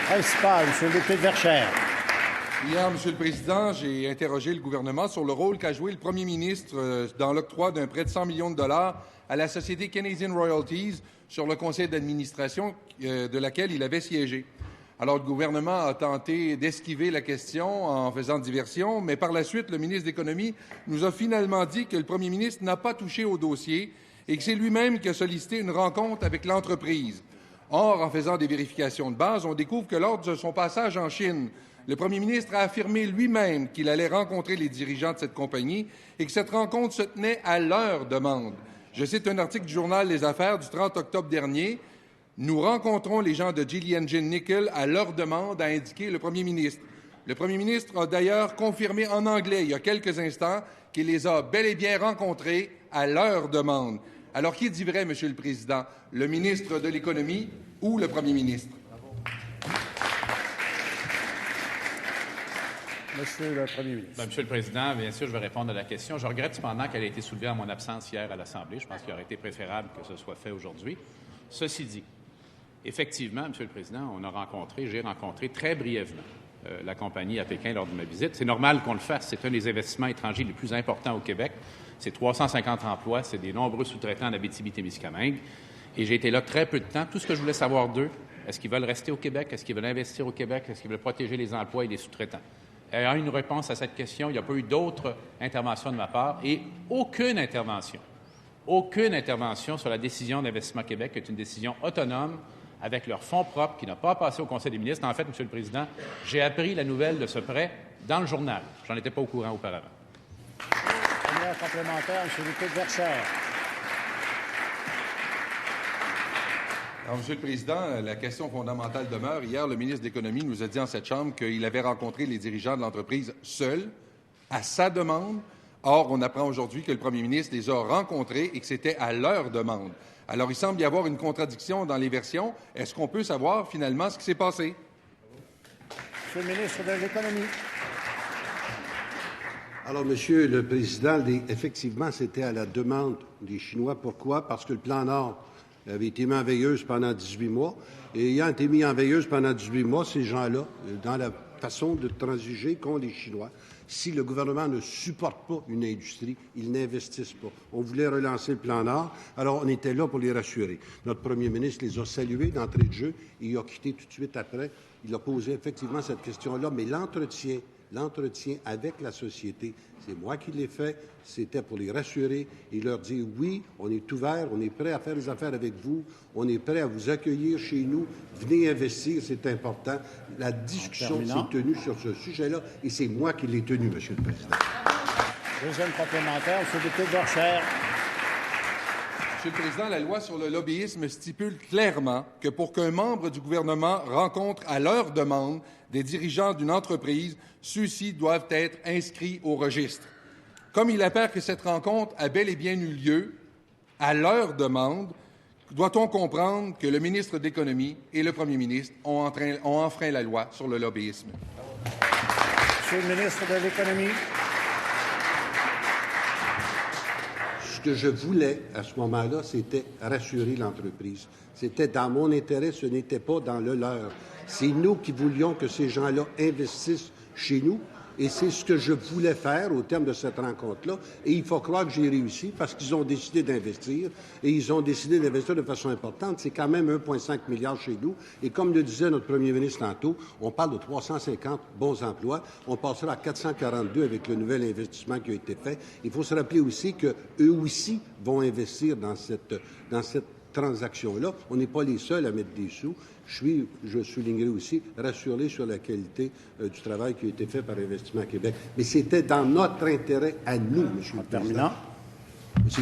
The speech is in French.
principale, M. le député de Verchères. Hier, Monsieur le Président, j'ai interrogé le gouvernement sur le rôle qu'a joué le premier ministre dans l'octroi d'un prêt de 100 millions de dollars à la société Canadian Royalties sur le conseil d'administration de laquelle il avait siégé. Alors, le gouvernement a tenté d'esquiver la question en faisant diversion, mais par la suite, le ministre de l'Économie nous a finalement dit que le premier ministre n'a pas touché au dossier et que c'est lui-même qui a sollicité une rencontre avec l'entreprise. Or, en faisant des vérifications de base, on découvre que lors de son passage en Chine, le premier ministre a affirmé lui-même qu'il allait rencontrer les dirigeants de cette compagnie et que cette rencontre se tenait à leur demande. Je cite un article du journal Les Affaires du 30 octobre dernier. « Nous rencontrons les gens de Geely Engine Nickel à leur demande », a indiqué le premier ministre. Le premier ministre a d'ailleurs confirmé en anglais il y a quelques instants qu'il les a bel et bien rencontrés à leur demande. Alors, qui dit vrai, Monsieur le Président, le ministre de l'Économie ou le premier ministre? Monsieur le Premier ministre. Monsieur le Président, bien sûr, je vais répondre à la question. Je regrette cependant qu'elle ait été soulevée en mon absence hier à l'Assemblée. Je pense qu'il aurait été préférable que ce soit fait aujourd'hui. Ceci dit, effectivement, Monsieur le Président, j'ai rencontré très brièvement la compagnie à Pékin lors de ma visite. C'est normal qu'on le fasse. C'est un des investissements étrangers les plus importants au Québec. C'est 350 emplois, c'est des nombreux sous-traitants en Abitibi-Témiscamingue. Et j'ai été là très peu de temps. Tout ce que je voulais savoir d'eux, est-ce qu'ils veulent rester au Québec? Est-ce qu'ils veulent investir au Québec? Est-ce qu'ils veulent protéger les emplois et les sous-traitants? Ayant une réponse à cette question, il n'y a pas eu d'autres interventions de ma part et aucune intervention sur la décision d'Investissement Québec, qui est une décision autonome avec leurs fonds propres qui n'a pas passé au Conseil des ministres. En fait, Monsieur le Président, j'ai appris la nouvelle de ce prêt dans le journal. J'en étais pas au courant auparavant. Première complémentaire, M. le député de Verchères. Alors, Monsieur le Président, la question fondamentale demeure. Hier, le ministre de l'Économie nous a dit en cette Chambre qu'il avait rencontré les dirigeants de l'entreprise seul, à sa demande. Or, on apprend aujourd'hui que le premier ministre les a rencontrés et que c'était à leur demande. Alors, il semble y avoir une contradiction dans les versions. Est-ce qu'on peut savoir finalement ce qui s'est passé? Monsieur le ministre de l'Économie. Alors, Monsieur le Président, effectivement, c'était à la demande des Chinois. Pourquoi? Parce que le plan Nord avait été mis en veilleuse pendant 18 mois. Et ayant été mis en veilleuse pendant 18 mois, ces gens-là, dans la façon de transiger qu'ont les Chinois, si le gouvernement ne supporte pas une industrie, ils n'investissent pas. On voulait relancer le plan Nord, alors on était là pour les rassurer. Notre premier ministre les a salués d'entrée de jeu et il a quitté tout de suite après. Il a posé effectivement cette question-là, mais l'entretien avec la société, c'est moi qui l'ai fait, c'était pour les rassurer et leur dire oui, on est ouvert, on est prêt à faire des affaires avec vous, on est prêt à vous accueillir chez nous, venez investir, c'est important. La discussion s'est tenue sur ce sujet-là et c'est moi qui l'ai tenue, Monsieur le Président. Deuxième complémentaire, M. le député de Verchères. Monsieur le Président, la loi sur le lobbyisme stipule clairement que pour qu'un membre du gouvernement rencontre à leur demande des dirigeants d'une entreprise, ceux-ci doivent être inscrits au registre. Comme il apparaît que cette rencontre a bel et bien eu lieu, à leur demande, doit-on comprendre que le ministre de l'Économie et le premier ministre ont enfreint la loi sur le lobbyisme? Monsieur le ministre de l'Économie. Ce que je voulais à ce moment-là, c'était rassurer l'entreprise. C'était dans mon intérêt, ce n'était pas dans le leur. C'est nous qui voulions que ces gens-là investissent chez nous et c'est ce que je voulais faire au terme de cette rencontre-là. Et il faut croire que j'ai réussi parce qu'ils ont décidé d'investir et ils ont décidé d'investir de façon importante. C'est quand même 1,5 milliard chez nous. Et comme le disait notre premier ministre tantôt, on parle de 350 bons emplois. On passera à 442 avec le nouvel investissement qui a été fait. Il faut se rappeler aussi qu'eux aussi vont investir dans cette transaction-là. On n'est pas les seuls à mettre des sous. Je soulignerai aussi, rassuré sur la qualité du travail qui a été fait par Investissement Québec. Mais c'était dans notre intérêt à nous, M. le Président. Terminant. Merci.